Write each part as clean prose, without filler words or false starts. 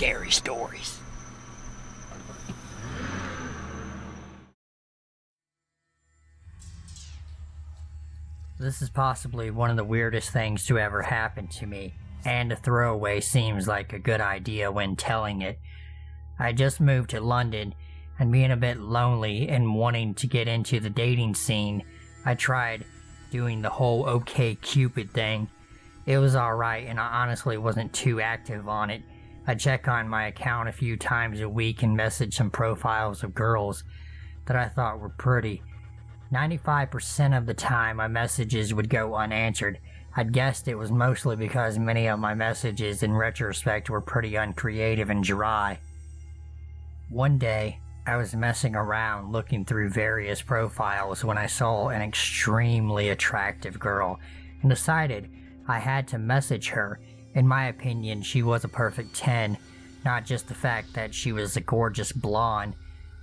scary stories. This is possibly one of the weirdest things to ever happen to me, and a throwaway seems like a good idea when telling it. I just moved to London, and being a bit lonely and wanting to get into the dating scene, I tried doing the whole OkCupid thing. It was alright, and I honestly wasn't too active on it. I check on my account a few times a week and message some profiles of girls that I thought were pretty. 95% of the time my messages would go unanswered. I'd guessed it was mostly because many of my messages in retrospect were pretty uncreative and dry. One day, I was messing around looking through various profiles when I saw an extremely attractive girl and decided I had to message her. In my opinion, she was a perfect 10, not just the fact that she was a gorgeous blonde,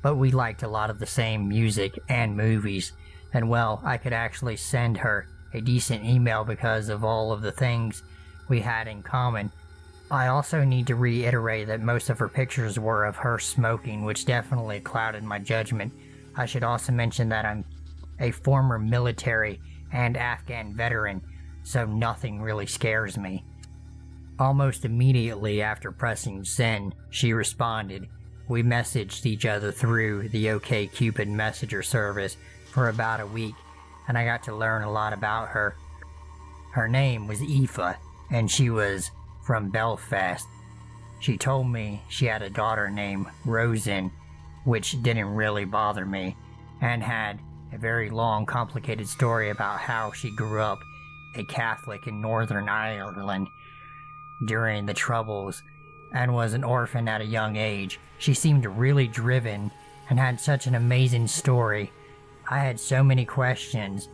but we liked a lot of the same music and movies, and well, I could actually send her a decent email because of all of the things we had in common. I also need to reiterate that most of her pictures were of her smoking, which definitely clouded my judgment. I should also mention that I'm a former military and Afghan veteran, so nothing really scares me. Almost immediately after pressing send, she responded. We messaged each other through the OkCupid messenger service for about a week, and I got to learn a lot about her. Her name was Aoife, and she was from Belfast. She told me she had a daughter named Rosen, which didn't really bother me, and had a very long, complicated story about how she grew up a Catholic in Northern Ireland during the Troubles and was an orphan at a young age. She seemed really driven and had such an amazing story. I had so many questions,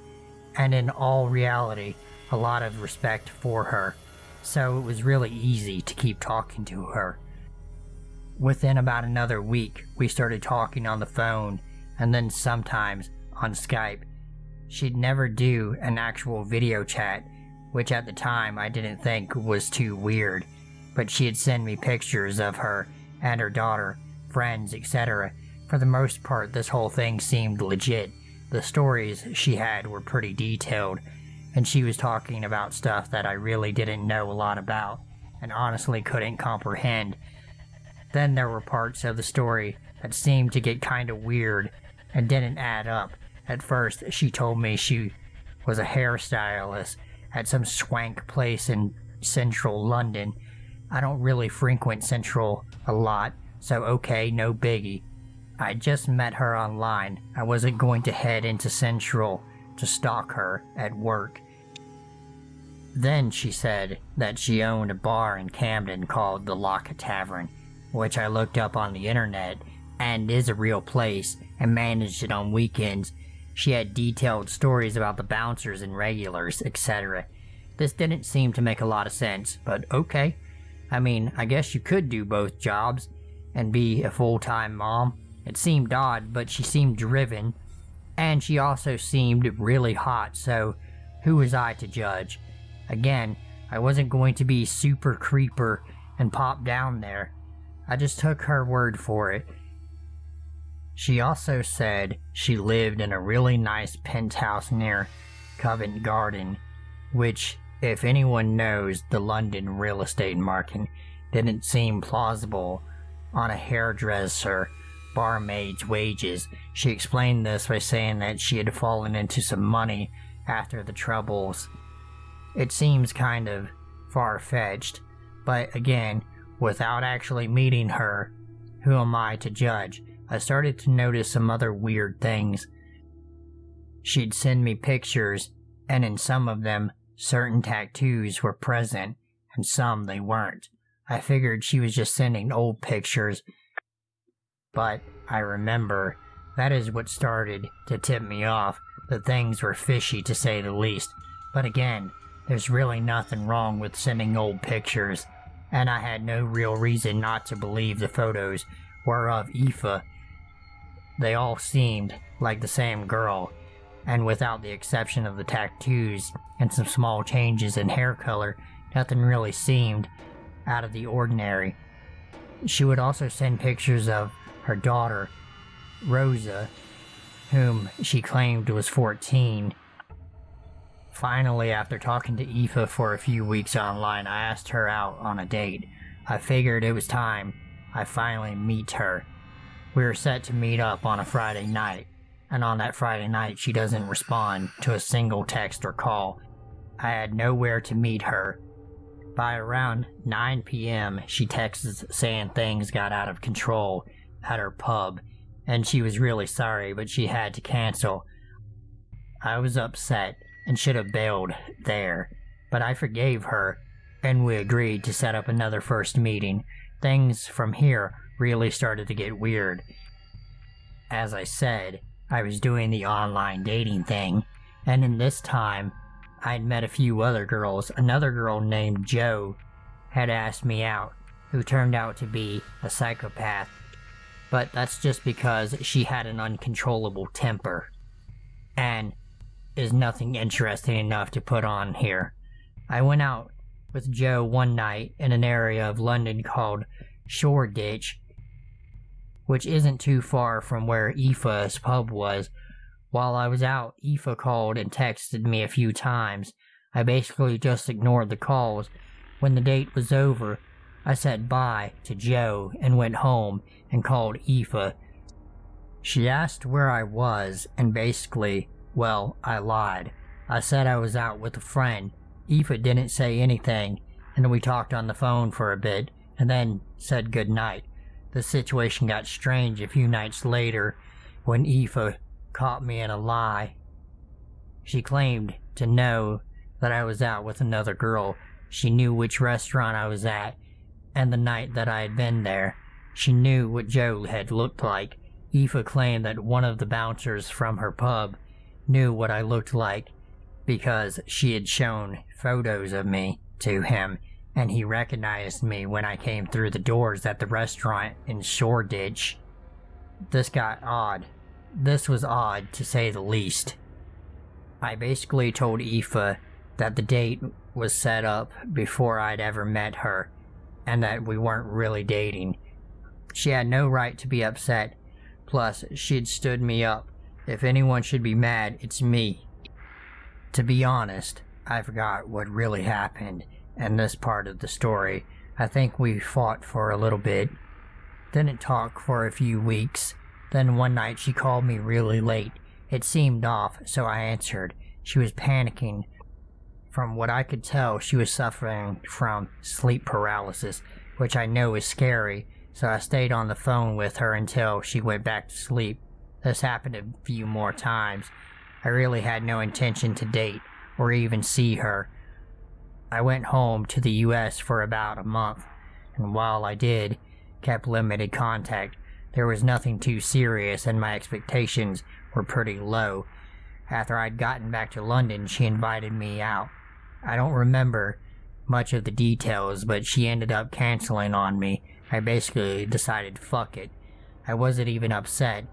and in all reality, a lot of respect for her, so it was really easy to keep talking to her. Within about another week, we started talking on the phone, and then sometimes on Skype. She'd never do an actual video chat, which at the time I didn't think was too weird, but she'd send me pictures of her and her daughter, friends, etc. For the most part, this whole thing seemed legit. The stories she had were pretty detailed, and she was talking about stuff that I really didn't know a lot about, and honestly couldn't comprehend. Then there were parts of the story that seemed to get kinda weird and didn't add up. At first, she told me she was a hairstylist at some swank place in central London. I don't really frequent Central a lot, so okay, no biggie. I just met her online. I wasn't going to head into Central to stalk her at work. Then she said that she owned a bar in Camden called the Lock Tavern, which I looked up on the internet and is a real place, and managed it on weekends. She had detailed stories about the bouncers and regulars, etc. This didn't seem to make a lot of sense, but okay. I mean, I guess you could do both jobs and be a full-time mom. It seemed odd, but she seemed driven, and she also seemed really hot, so who was I to judge? Again, I wasn't going to be super creeper and pop down there. I just took her word for it. She also said she lived in a really nice penthouse near Covent Garden, which, if anyone knows the London real estate market, didn't seem plausible on a hairdresser barmaid's wages. She explained this by saying that she had fallen into some money after the Troubles. It seems kind of far-fetched, but again, without actually meeting her, who am I to judge? I started to notice some other weird things. She'd send me pictures, and in some of them, certain tattoos were present, and some they weren't. I figured she was just sending old pictures, but I remember that is what started to tip me off. The things were fishy to say the least, but again, there's really nothing wrong with sending old pictures, and I had no real reason not to believe the photos were of Aoife. They all seemed like the same girl, and without the exception of the tattoos and some small changes in hair color, nothing really seemed out of the ordinary. She would also send pictures of her daughter, Rosa, whom she claimed was 14. Finally, after talking to Aoife for a few weeks online, I asked her out on a date. I figured it was time I finally meet her. We were set to meet up on a Friday night, and on that Friday night she doesn't respond to a single text or call. I had nowhere to meet her. By around 9 p.m., she texts saying things got out of control at her pub, and she was really sorry, but she had to cancel. I was upset and should have bailed there, but I forgave her, and we agreed to set up another first meeting. Things from here really started to get weird. As I said, I was doing the online dating thing, and in this time, I'd met a few other girls. Another girl named Jo had asked me out, who turned out to be a psychopath, but that's just because she had an uncontrollable temper, and is nothing interesting enough to put on here. I went out with Jo one night in an area of London called Shoreditch, which isn't too far from where Aoife's pub was. While I was out, Aoife called and texted me a few times. I basically just ignored the calls. When the date was over, I said bye to Jo and went home and called Aoife. She asked where I was, and basically, well, I lied. I said I was out with a friend. Aoife didn't say anything, and we talked on the phone for a bit, and then said goodnight. The situation got strange a few nights later when Aoife caught me in a lie. She claimed to know that I was out with another girl. She knew which restaurant I was at, and the night that I had been there. She knew what Jo had looked like. Aoife claimed that one of the bouncers from her pub knew what I looked like because she had shown photos of me to him, and he recognized me when I came through the doors at the restaurant in Shoreditch. This got odd. This was odd, to say the least. I basically told Aoife that the date was set up before I'd ever met her, and that we weren't really dating. She had no right to be upset, plus she'd stood me up. If anyone should be mad, it's me. To be honest, I forgot what really happened in this part of the story. I think we fought for a little bit, didn't talk for a few weeks. Then one night she called me really late. It seemed off, so I answered. She was panicking. From what I could tell, she was suffering from sleep paralysis, which I know is scary, so I stayed on the phone with her until she went back to sleep. This happened a few more times. I really had no intention to date or even see her. I went home to the US for about a month, and while I did, kept limited contact. There was nothing too serious, and my expectations were pretty low. After I'd gotten back to London, she invited me out. I don't remember much of the details, but she ended up canceling on me. I basically decided fuck it. I wasn't even upset.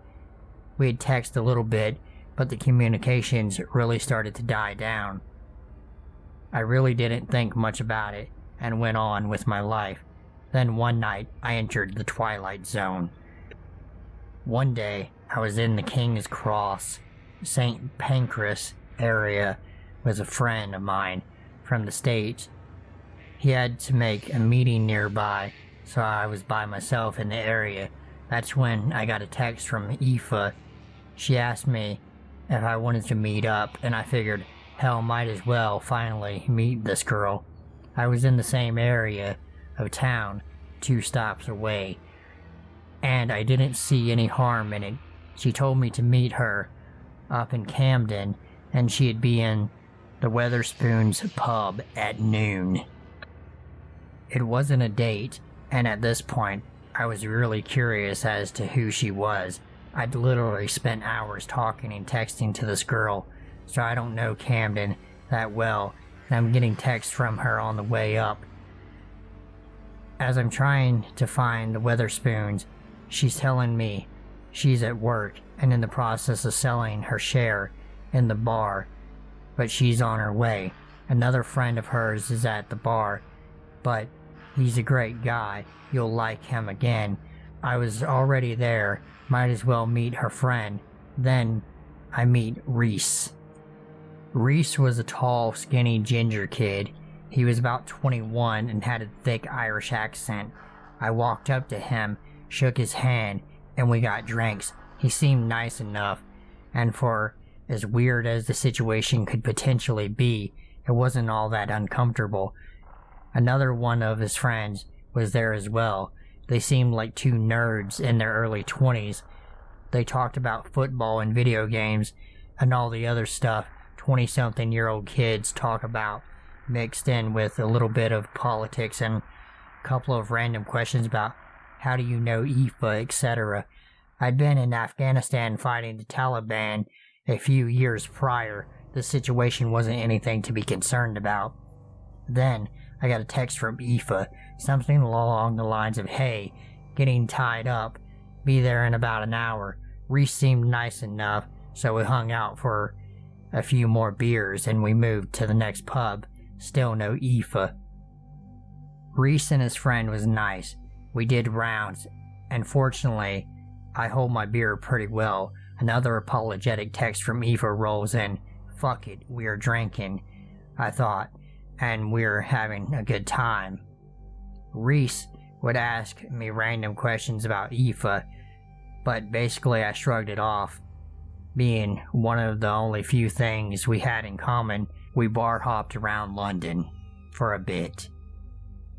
We had texted a little bit, but the communications really started to die down. I really didn't think much about it, and went on with my life. Then one night, I entered the Twilight Zone. One day, I was in the King's Cross, St. Pancras area with a friend of mine from the States. He had to make a meeting nearby, so I was by myself in the area. That's when I got a text from Aoife. She asked me if I wanted to meet up, and I figured, hell, might as well finally meet this girl. I was in the same area of town, 2 stops away, and I didn't see any harm in it. She told me to meet her up in Camden, and she'd be in the Weatherspoons pub at noon. It wasn't a date, and at this point, I was really curious as to who she was. I'd literally spent hours talking and texting to this girl, so I don't know Camden that well, and I'm getting texts from her on the way up. As I'm trying to find the Weatherspoons, she's telling me she's at work and in the process of selling her share in the bar, but she's on her way. Another friend of hers is at the bar, but He's a great guy. You'll like him again. I was already there. Might as well meet her friend. Then I meet Reese. Reese was a tall, skinny ginger kid. He was about 21 and had a thick Irish accent. I walked up to him, shook his hand, and we got drinks. He seemed nice enough, and for as weird as the situation could potentially be, it wasn't all that uncomfortable. Another one of his friends was there as well. They seemed like two nerds in their early 20s. They talked about football and video games and all the other stuff 20-something-year-old kids talk about, mixed in with a little bit of politics and a couple of random questions about how do you know Aoife, etc. I'd been in Afghanistan fighting the Taliban a few years prior. The situation wasn't anything to be concerned about. Then I got a text from Aoife, something along the lines of, "Hey, getting tied up, be there in about an hour." Reese seemed nice enough, so we hung out for a few more beers and we moved to the next pub. Still no Aoife. Reese and his friend was nice. We did rounds, and fortunately, I hold my beer pretty well. Another apologetic text from Aoife rolls in. Fuck it, we're drinking, I thought, and we're having a good time. Reese would ask me random questions about Aoife, but basically I shrugged it off. Being one of the only few things we had in common, we bar hopped around London for a bit.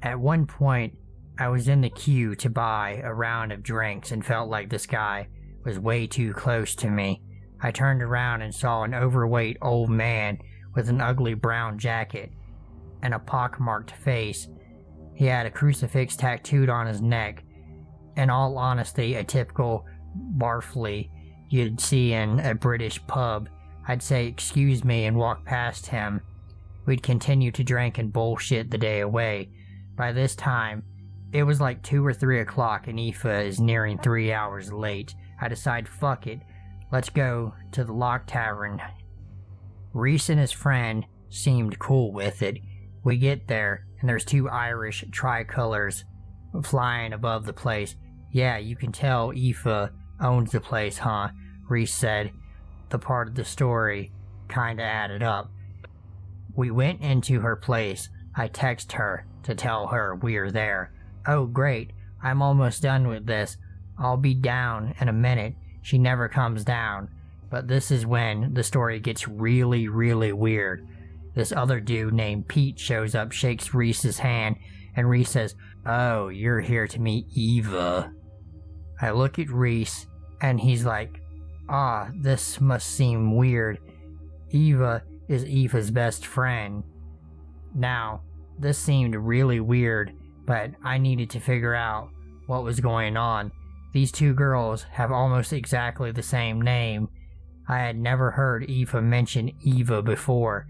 At one point, I was in the queue to buy a round of drinks and felt like this guy was way too close to me. I turned around and saw an overweight old man with an ugly brown jacket and a pockmarked face. He had a crucifix tattooed on his neck. In all honesty, a typical barfly you'd see in a British pub. I'd say excuse me and walk past him. We'd continue to drink and bullshit the day away. By this time, it was like 2 or 3 o'clock and Aoife is nearing 3 hours late. I decide, fuck it, let's go to the Lock Tavern. Reese and his friend seemed cool with it. We get there, and there's 2 Irish tricolors flying above the place. "Yeah, you can tell Aoife owns the place, huh?" Reese said. The part of the story kinda added up. We went into her place. I text her to tell her we're there. "Oh great, I'm almost done with this. I'll be down in a minute." She never comes down, but this is when the story gets really, really weird. This other dude named Pete shows up, shakes Reese's hand, and Reese says, "Oh, you're here to meet Eva." I look at Reese, and he's like, this must seem weird. Eva is Aoife's best friend. Now, this seemed really weird, but I needed to figure out what was going on. These 2 girls have almost exactly the same name. I had never heard Aoife mention Eva before.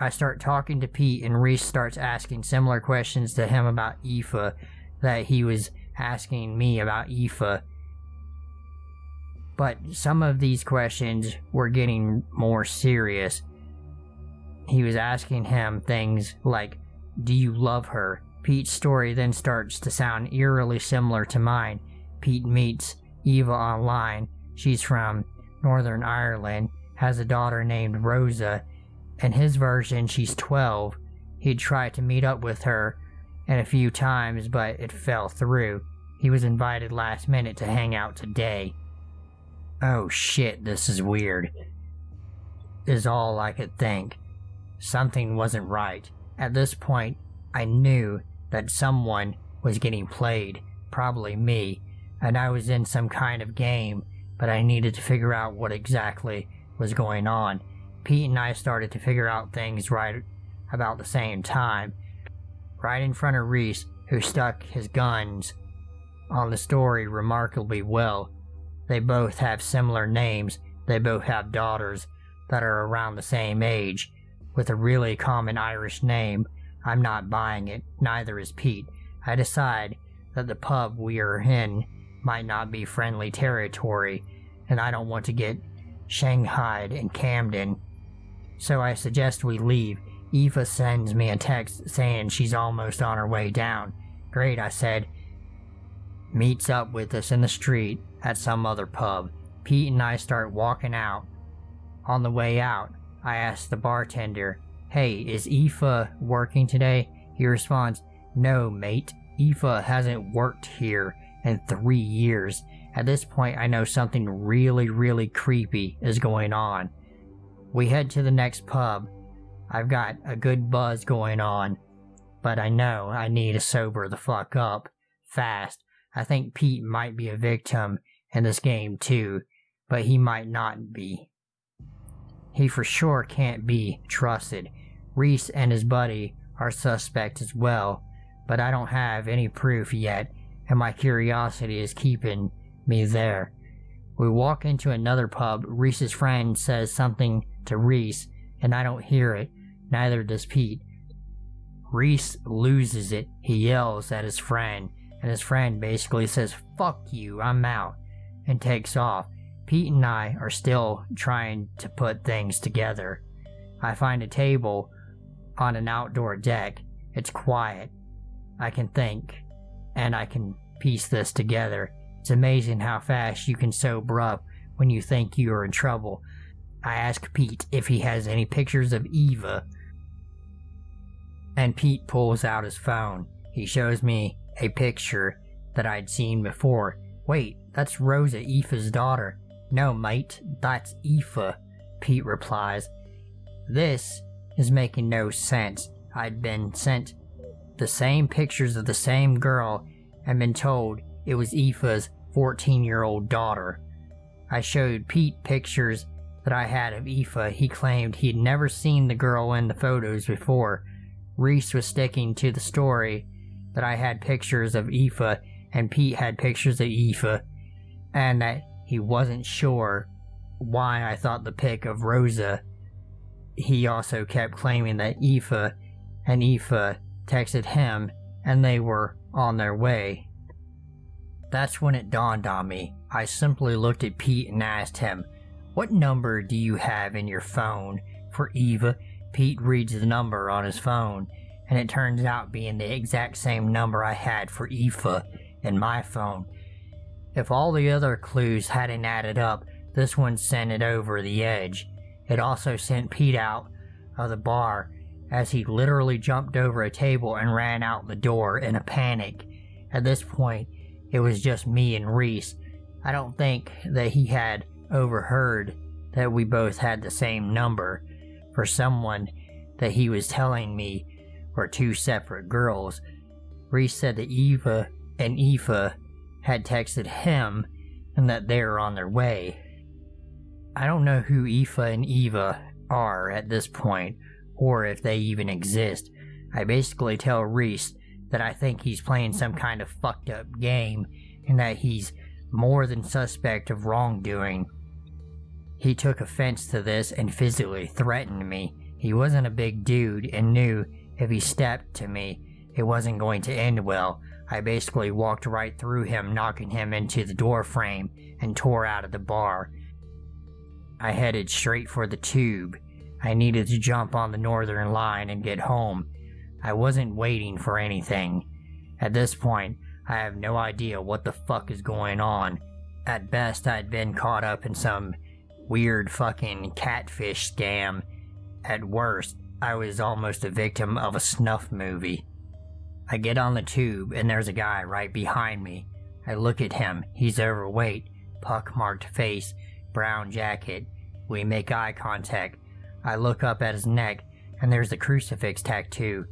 I start talking to Pete, and Reese starts asking similar questions to him about Aoife that he was asking me about Aoife. But some of these questions were getting more serious. He was asking him things like, "Do you love her?" Pete's story then starts to sound eerily similar to mine. Pete meets Eva online. She's from Northern Ireland, has a daughter named Rosa. In his version, she's 12. He'd tried to meet up with her and a few times, but it fell through. He was invited last minute to hang out today. "Oh shit, this is weird," is all I could think. Something wasn't right. At this point, I knew that someone was getting played, probably me, and I was in some kind of game, but I needed to figure out what exactly was going on. Pete and I started to figure out things right about the same time. Right in front of Reese, who stuck his guns on the story remarkably well. They both have similar names. They both have daughters that are around the same age, with a really common Irish name. I'm not buying it, neither is Pete. I decide that the pub we are in might not be friendly territory, and I don't want to get shanghaied in Camden. So I suggest we leave. Eva sends me a text saying she's almost on her way down. Great, I said. Meets up with us in the street at some other pub. Pete and I start walking out. On the way out, I ask the bartender, "Hey, is Eva working today?" He responds, "No, mate. Eva hasn't worked here in 3 years." At this point, I know something really, really creepy is going on. We head to the next pub. I've got a good buzz going on, but I know I need to sober the fuck up fast. I think Pete might be a victim in this game too, but he might not be. He for sure can't be trusted. Reese and his buddy are suspect as well, but I don't have any proof yet, and my curiosity is keeping me there. We walk into another pub. Reese's friend says something to Reese, and I don't hear it. Neither does Pete. Reese loses it. He yells at his friend, and his friend basically says, "Fuck you, I'm out," and takes off. Pete and I are still trying to put things together. I find a table on an outdoor deck. It's quiet. I can think, and I can piece this together. It's amazing how fast you can sober up when you think you are in trouble. I ask Pete if he has any pictures of Eva, and Pete pulls out his phone. He shows me a picture that I'd seen before. "Wait, that's Rosa, Aoife's daughter." "No, mate, that's Aoife," Pete replies. This is making no sense. I'd been sent the same pictures of the same girl and been told it was Aoife's 14-year-old daughter. I showed Pete pictures that I had of Aoife. He claimed he'd never seen the girl in the photos before. Reese was sticking to the story that I had pictures of Aoife and Pete had pictures of Aoife, and that he wasn't sure why I thought the pic of Rosa. He also kept claiming that Aoife and Aoife texted him and they were on their way. That's when it dawned on me. I simply looked at Pete and asked him, "What number do you have in your phone for Eva?" Pete reads the number on his phone, and it turns out being the exact same number I had for Eva in my phone. If all the other clues hadn't added up, this one sent it over the edge. It also sent Pete out of the bar as he literally jumped over a table and ran out the door in a panic. At this point, it was just me and Reese. I don't think that he had overheard that we both had the same number. For someone that he was telling me were two separate girls. Reese said that Eva and Aoife had texted him and that they were on their way. I don't know who Aoife and Eva are at this point, or if they even exist. I basically tell Reese that I think he's playing some kind of fucked up game, and that he's more than suspect of wrongdoing. He took offense to this and physically threatened me. He wasn't a big dude and knew if he stepped to me, it wasn't going to end well. I basically walked right through him, knocking him into the door frame, and tore out of the bar. I headed straight for the tube. I needed to jump on the Northern Line and get home. I wasn't waiting for anything. At this point, I have no idea what the fuck is going on. At best, I'd been caught up in some weird fucking catfish scam. At worst, I was almost a victim of a snuff movie. I get on the tube and there's a guy right behind me. I look at him. He's overweight, pockmarked face, brown jacket. We make eye contact. I look up at his neck and there's a crucifix tattoo.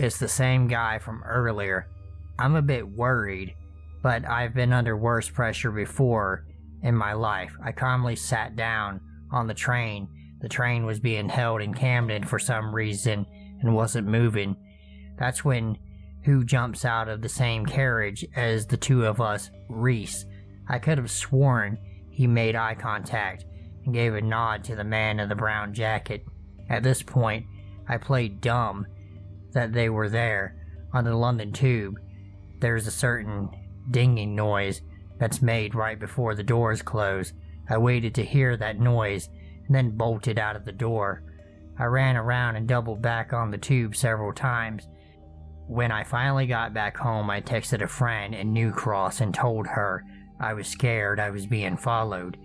It's the same guy from earlier. I'm a bit worried, but I've been under worse pressure before in my life. I calmly sat down on the train. The train was being held in Camden for some reason and wasn't moving. That's when who jumps out of the same carriage as the two of us, Reese. I could have sworn he made eye contact and gave a nod to the man in the brown jacket. At this point, I played dumb that they were there. On the London Tube, there's a certain dinging noise that's made right before the doors close. I waited to hear that noise and then bolted out of the door. I ran around and doubled back on the tube several times. When I finally got back home, I texted a friend in New Cross and told her I was scared I was being followed.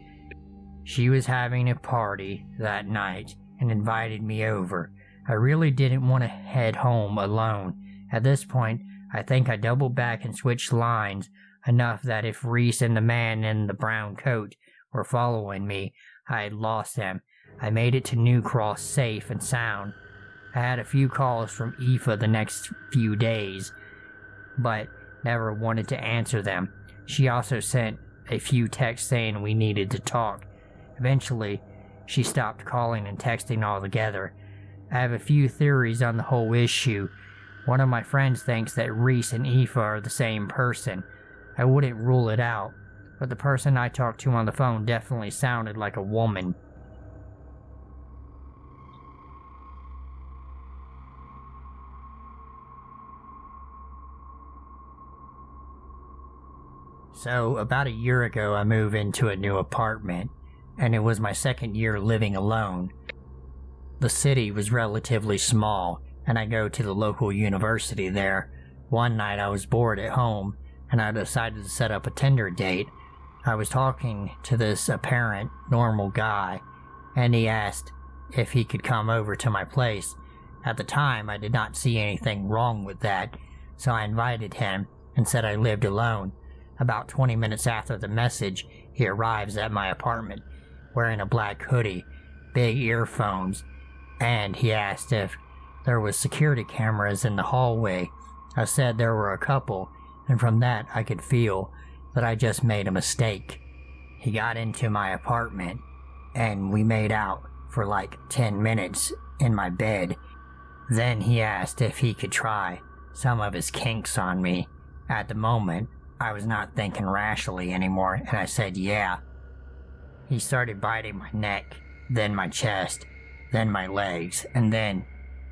She was having a party that night and invited me over. I really didn't want to head home alone. At this point, I think I doubled back and switched lines enough that if Reese and the man in the brown coat were following me, I had lost them. I made it to New Cross safe and sound. I had a few calls from Aoife the next few days, but never wanted to answer them. She also sent a few texts saying we needed to talk. Eventually, she stopped calling and texting altogether. I have a few theories on the whole issue. One of my friends thinks that Reese and Aoife are the same person. I wouldn't rule it out, but the person I talked to on the phone definitely sounded like a woman. So, about a year ago, I moved into a new apartment, and it was my second year living alone. The city was relatively small, and I go to the local university there. One night I was bored at home, and I decided to set up a Tinder date. I was talking to this apparent normal guy, and he asked if he could come over to my place. At the time, I did not see anything wrong with that, so I invited him and said I lived alone. About 20 minutes after the message, he arrives at my apartment, wearing a black hoodie, big earphones, and he asked if there was security cameras in the hallway. I said there were a couple, and from that I could feel that I just made a mistake. He got into my apartment, and we made out for like 10 minutes in my bed. Then he asked if he could try some of his kinks on me. At the moment, I was not thinking rationally anymore, and I said yeah. He started biting my neck, then my chest, then my legs, and then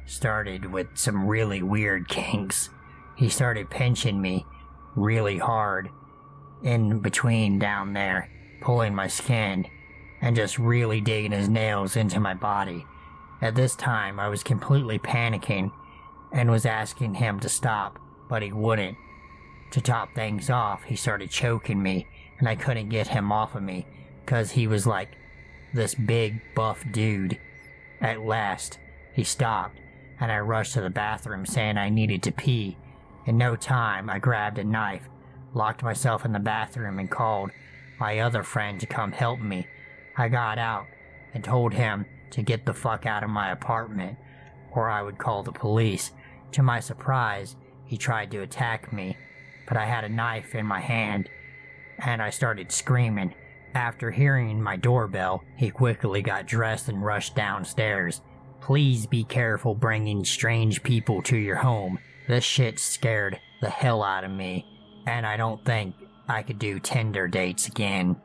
started with some really weird kinks. He started pinching me really hard in between down there, pulling my skin, and just really digging his nails into my body. At this time, I was completely panicking and was asking him to stop, but he wouldn't. To top things off, he started choking me, and I couldn't get him off of me, because he was like this big, buff dude. At last, he stopped, and I rushed to the bathroom saying I needed to pee. In no time, I grabbed a knife, locked myself in the bathroom, and called my other friend to come help me. I got out and told him to get the fuck out of my apartment, or I would call the police. To my surprise, he tried to attack me, but I had a knife in my hand, and I started screaming. After hearing my doorbell, he quickly got dressed and rushed downstairs. Please be careful bringing strange people to your home. This shit scared the hell out of me, and I don't think I could do Tinder dates again.